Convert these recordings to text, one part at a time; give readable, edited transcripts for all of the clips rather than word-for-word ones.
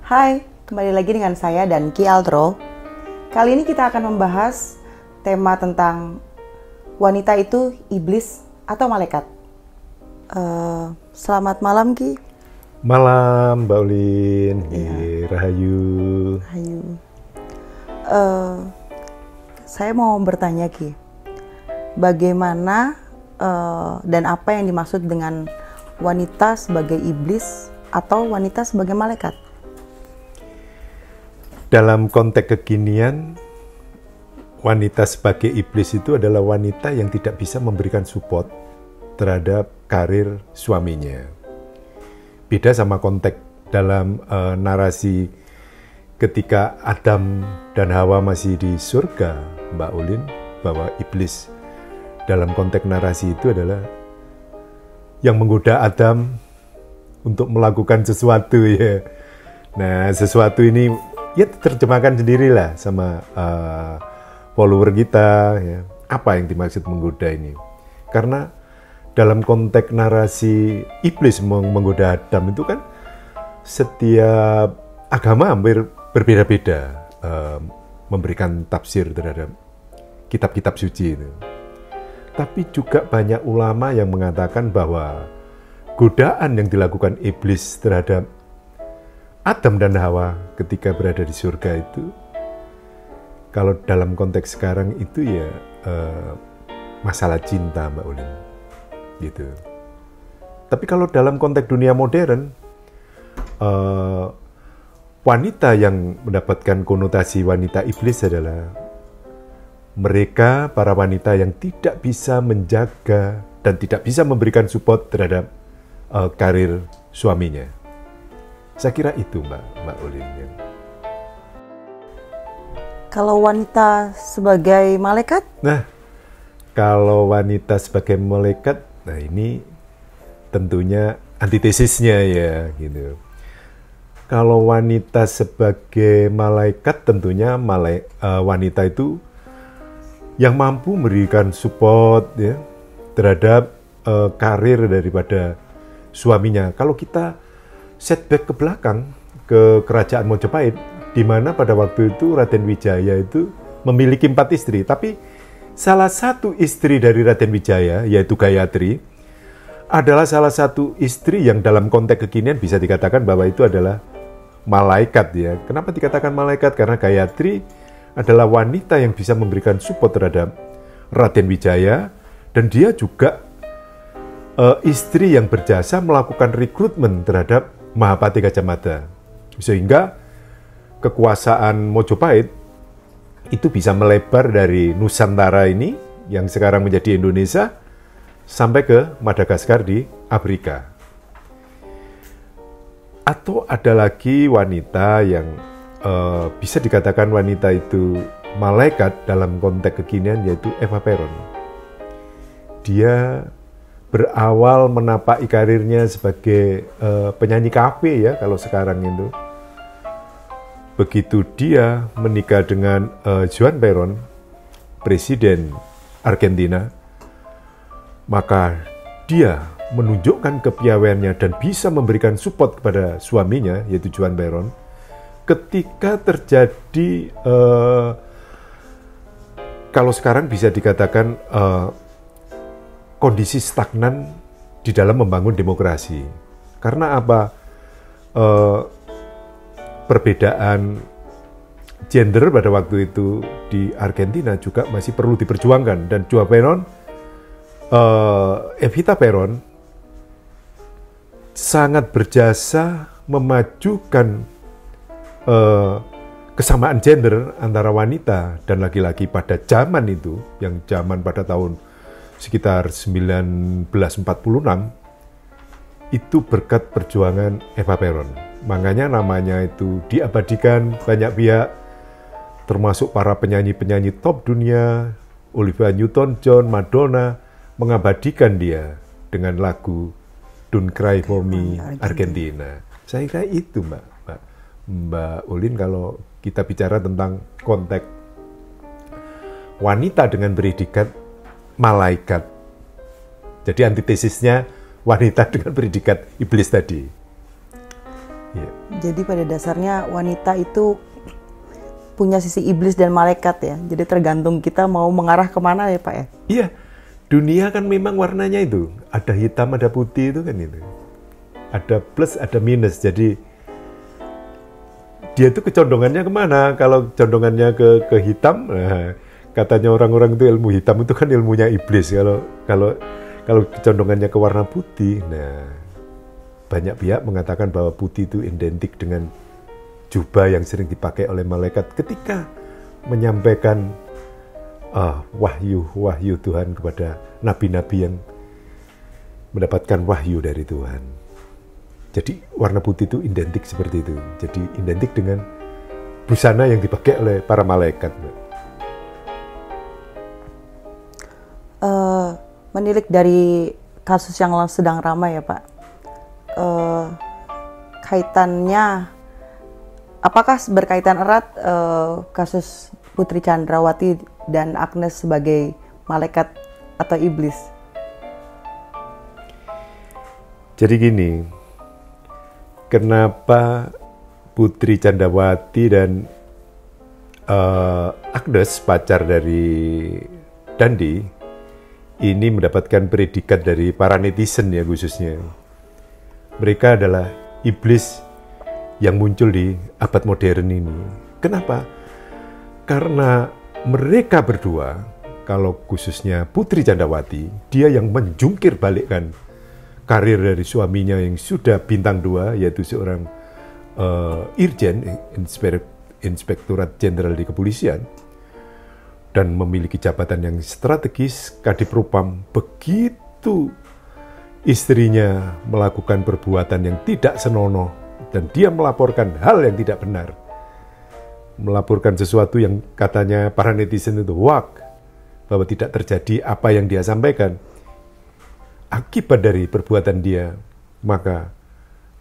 Hai, kembali lagi dengan saya dan Ki Altro. Kali ini kita akan membahas tema tentang wanita itu iblis atau malaikat. Selamat malam Ki. Malam Mbak Ulin, Rahayu. Rahayu. Saya mau bertanya Ki, bagaimana dan apa yang dimaksud dengan wanita sebagai iblis atau wanita sebagai malaikat? Dalam konteks kekinian, wanita sebagai iblis itu adalah wanita yang tidak bisa memberikan support terhadap karir suaminya. Beda sama konteks dalam narasi ketika Adam dan Hawa masih di surga, Mbak Ulin, bahwa iblis dalam konteks narasi itu adalah yang menggoda Adam untuk melakukan sesuatu ya. Nah, sesuatu ini ya terjemahkan sendirilah sama follower kita ya. Apa yang dimaksud menggoda ini? Karena dalam konteks narasi iblis menggoda Adam itu kan setiap agama hampir berbeda-beda memberikan tafsir terhadap kitab-kitab suci itu. Tapi juga banyak ulama yang mengatakan bahwa godaan yang dilakukan iblis terhadap Adam dan Hawa ketika berada di surga itu, kalau dalam konteks sekarang itu ya masalah cinta, Mbak Ulin, gitu. Tapi kalau dalam konteks dunia modern, wanita yang mendapatkan konotasi wanita iblis adalah mereka, para wanita yang tidak bisa menjaga dan tidak bisa memberikan support terhadap karir suaminya. Saya kira itu Mbak Ulin. Kalau wanita sebagai malaikat? Nah, kalau wanita sebagai malaikat, nah ini tentunya antitesisnya ya gitu. Kalau wanita sebagai malaikat, tentunya wanita itu yang mampu memberikan support ya terhadap karir daripada suaminya. Kalau kita setback ke belakang ke kerajaan Mojopahit, di mana pada waktu itu Raden Wijaya itu memiliki 4 istri, tapi salah satu istri dari Raden Wijaya, yaitu Gayatri, adalah salah satu istri yang dalam konteks kekinian bisa dikatakan bahwa itu adalah malaikat ya. Kenapa dikatakan malaikat? Karena Gayatri adalah wanita yang bisa memberikan support terhadap Raden Wijaya, dan dia juga istri yang berjasa melakukan rekrutmen terhadap Mahapati Gajah Mada, sehingga kekuasaan Mojopahit itu bisa melebar dari Nusantara ini yang sekarang menjadi Indonesia sampai ke Madagaskar di Afrika. Atau ada lagi wanita yang bisa dikatakan wanita itu malaikat dalam konteks kekinian, yaitu Eva Peron. Dia berawal menapaki karirnya sebagai penyanyi kafe ya kalau sekarang itu. Begitu dia menikah dengan Juan Perón, presiden Argentina, maka dia menunjukkan kepiawaiannya dan bisa memberikan support kepada suaminya, yaitu Juan Perón, ketika terjadi kalau sekarang bisa dikatakan kondisi stagnan di dalam membangun demokrasi. Karena apa? Perbedaan gender pada waktu itu di Argentina juga masih perlu diperjuangkan, dan Juan Perón, Evita Peron sangat berjasa memajukan kesamaan gender antara wanita dan laki-laki pada zaman itu, yang zaman pada tahun sekitar 1946, itu berkat perjuangan Eva Peron. Makanya namanya itu diabadikan banyak pihak, termasuk para penyanyi-penyanyi top dunia, Olivia Newton-John, Madonna, mengabadikan dia dengan lagu Don't Cry For Me, Argentina. Saya kira itu Mbak Ulin, kalau kita bicara tentang konteks wanita dengan predikat malaikat. Jadi antitesisnya wanita dengan predikat iblis tadi. Ya. Jadi pada dasarnya wanita itu punya sisi iblis dan malaikat ya. Jadi tergantung kita mau mengarah kemana ya Pak ya. Iya, dunia kan memang warnanya itu. Ada hitam, ada putih itu kan itu. Ada plus, ada minus. Jadi dia itu kecondongannya kemana? Kalau condongannya ke hitam, nah, katanya orang-orang itu ilmu hitam itu kan ilmunya iblis. Kalau kecondongannya ke warna putih, nah banyak pihak mengatakan bahwa putih itu identik dengan jubah yang sering dipakai oleh malaikat ketika menyampaikan wahyu Tuhan kepada nabi-nabi yang mendapatkan wahyu dari Tuhan. Jadi warna putih itu identik seperti itu. Jadi identik dengan busana yang dipakai oleh para malaikat. Menilik dari kasus yang sedang ramai ya Pak, kaitannya apakah berkaitan erat kasus Putri Chandrawati dan Agnes sebagai malaikat atau iblis? Jadi gini, kenapa Putri Chandrawati dan Agnes, pacar dari Dandi, ini mendapatkan predikat dari para netizen ya khususnya. Mereka adalah iblis yang muncul di abad modern ini. Kenapa? Karena mereka berdua, kalau khususnya Putri Chandrawati, dia yang menjungkir balikkan karir dari suaminya yang sudah bintang 2, yaitu seorang Irjen, Inspektorat Jenderal di Kepolisian, dan memiliki jabatan yang strategis, Kadipropam. Begitu istrinya melakukan perbuatan yang tidak senonoh, dan dia melaporkan hal yang tidak benar, melaporkan sesuatu yang katanya para netizen itu hoax, bahwa tidak terjadi apa yang dia sampaikan. Akibat dari perbuatan dia, maka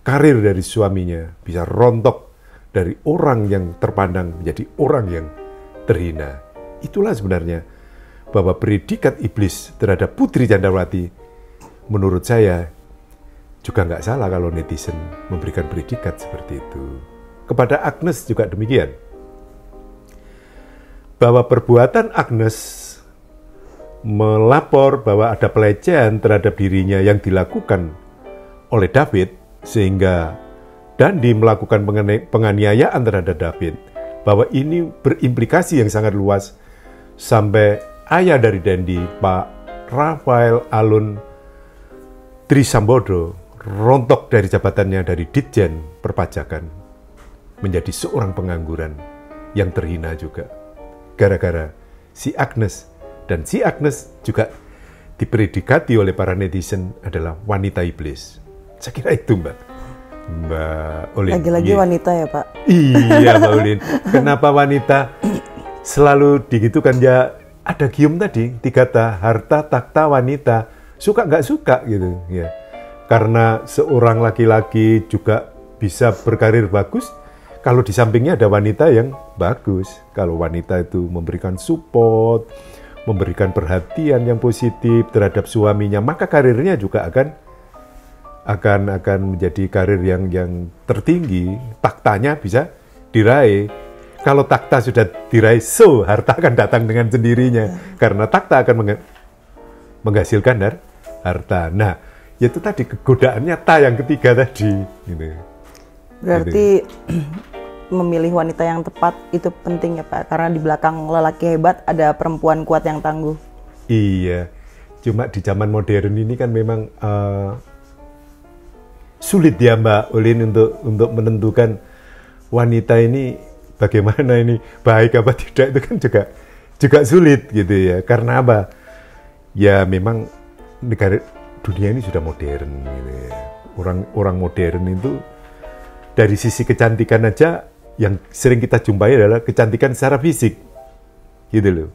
karir dari suaminya bisa rontok dari orang yang terpandang menjadi orang yang terhina. Itulah sebenarnya bahwa predikat iblis terhadap Putri Chandrawati, menurut saya juga nggak salah kalau netizen memberikan predikat seperti itu. Kepada Agnes juga demikian. Bahwa perbuatan Agnes melapor bahwa ada pelecehan terhadap dirinya yang dilakukan oleh David, sehingga Dandi melakukan penganiayaan terhadap David, bahwa ini berimplikasi yang sangat luas sampai ayah dari Dandi, Pak Rafael Alun Trisambodo, rontok dari jabatannya dari Ditjen Perpajakan menjadi seorang pengangguran yang terhina juga gara-gara si Agnes. Dan si Agnes juga dipredikati oleh para netizen adalah wanita iblis. Saya kira itu Mbak Olin. Lagi-lagi wanita ya Pak? Iya Mbak Olin. Kenapa wanita selalu digitukan ya? Ada gium tadi, 3 kata, harta, takhta, wanita. Suka nggak suka gitu ya. Karena seorang laki-laki juga bisa berkarir bagus kalau di sampingnya ada wanita yang bagus. Kalau wanita itu memberikan support, memberikan perhatian yang positif terhadap suaminya, maka karirnya juga akan menjadi karir yang tertinggi. Taktanya bisa diraih. Kalau takhta sudah diraih, harta akan datang dengan sendirinya. Karena takhta akan menghasilkan harta. Nah, itu tadi kegodaan nyata yang ketiga tadi. Gitu. Berarti memilih wanita yang tepat itu penting ya Pak, karena di belakang lelaki hebat ada perempuan kuat yang tangguh. Iya, cuma di zaman modern ini kan memang sulit ya Mbak Olin untuk menentukan wanita ini bagaimana ini baik apa tidak, itu kan juga sulit gitu ya. Karena apa? Ya memang negara dunia ini sudah modern gitu ya. Orang modern itu dari sisi kecantikan aja yang sering kita jumpai adalah kecantikan secara fisik, gitu loh.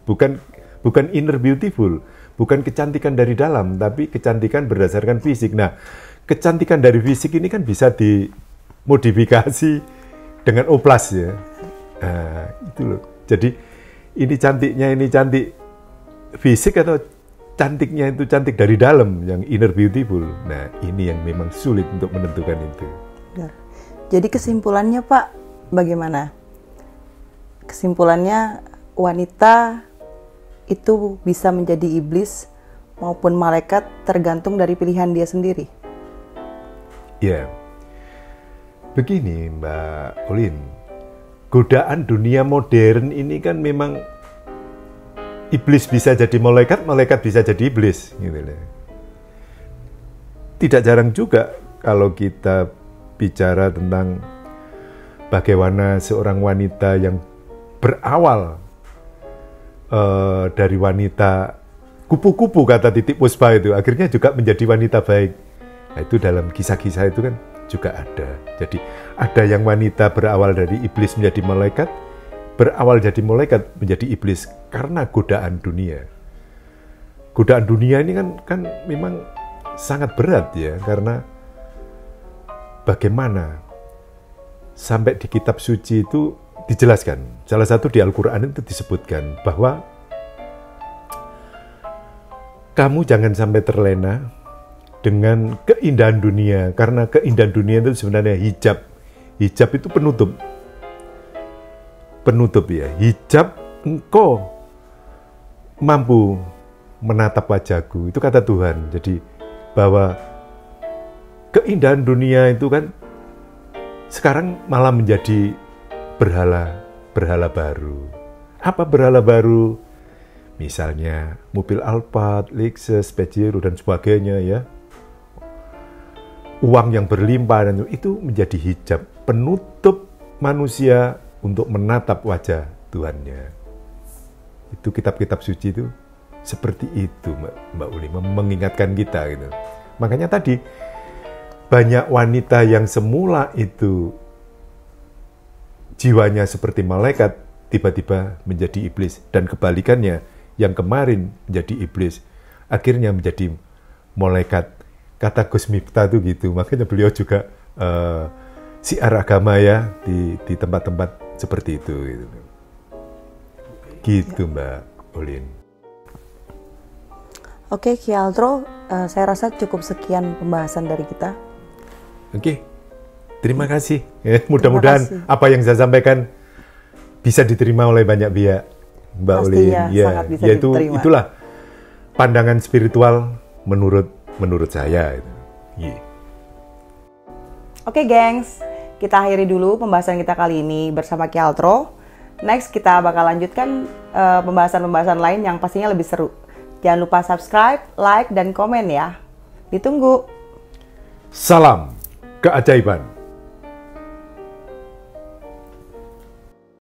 Bukan inner beautiful, bukan kecantikan dari dalam, tapi kecantikan berdasarkan fisik. Nah, kecantikan dari fisik ini kan bisa dimodifikasi dengan oplas ya. Nah, itu loh. Jadi ini cantik fisik atau cantiknya itu cantik dari dalam, yang inner beautiful. Nah, ini yang memang sulit untuk menentukan itu. Jadi kesimpulannya Pak, bagaimana? Kesimpulannya wanita itu bisa menjadi iblis maupun malaikat tergantung dari pilihan dia sendiri. Ya, begini Mbak Olin, godaan dunia modern ini kan memang iblis bisa jadi malaikat, malaikat bisa jadi iblis. Gitu. Tidak jarang juga kalau kita bicara tentang bagaimana seorang wanita yang berawal dari wanita kupu-kupu kata Titiek Puspa itu akhirnya juga menjadi wanita baik. Nah, itu dalam kisah-kisah itu kan juga ada. Jadi ada yang wanita berawal dari iblis menjadi malaikat, berawal jadi malaikat menjadi iblis karena godaan dunia. Godaan dunia ini kan memang sangat berat ya, karena bagaimana sampai di kitab suci itu dijelaskan. Salah satu di Al-Quran itu disebutkan bahwa kamu jangan sampai terlena dengan keindahan dunia, karena keindahan dunia itu sebenarnya hijab. Hijab itu penutup. Penutup ya. Hijab engkau mampu menatap wajahku. Itu kata Tuhan. Jadi bahwa keindahan dunia itu kan sekarang malah menjadi berhala baru. Apa berhala baru? Misalnya mobil Alphard, Lexus, Pajero dan sebagainya ya. Uang yang berlimpah dan itu menjadi hijab penutup manusia untuk menatap wajah Tuhannya. Itu kitab-kitab suci itu seperti itu Mbak Uli, mengingatkan kita gitu. Makanya tadi banyak wanita yang semula itu jiwanya seperti malaikat tiba-tiba menjadi iblis, dan kebalikannya yang kemarin menjadi iblis akhirnya menjadi malaikat. Kata Gus Miftah itu gitu, makanya beliau juga siar agama ya di tempat-tempat seperti itu gitu. Gitu Mbak Olin. Oke Ki Aldro, saya rasa cukup sekian pembahasan dari kita. Oke, terima kasih. Mudah-mudahan apa yang saya sampaikan bisa diterima oleh banyak pihak, Mbak Olin. Sangat bisa diterima. Itulah pandangan spiritual menurut saya. Yeah. Oke, gengs, kita akhiri dulu pembahasan kita kali ini bersama Ki Aldro. Next kita bakal lanjutkan pembahasan-pembahasan lain yang pastinya lebih seru. Jangan lupa subscribe, like, dan komen ya. Ditunggu. Salam keajaiban.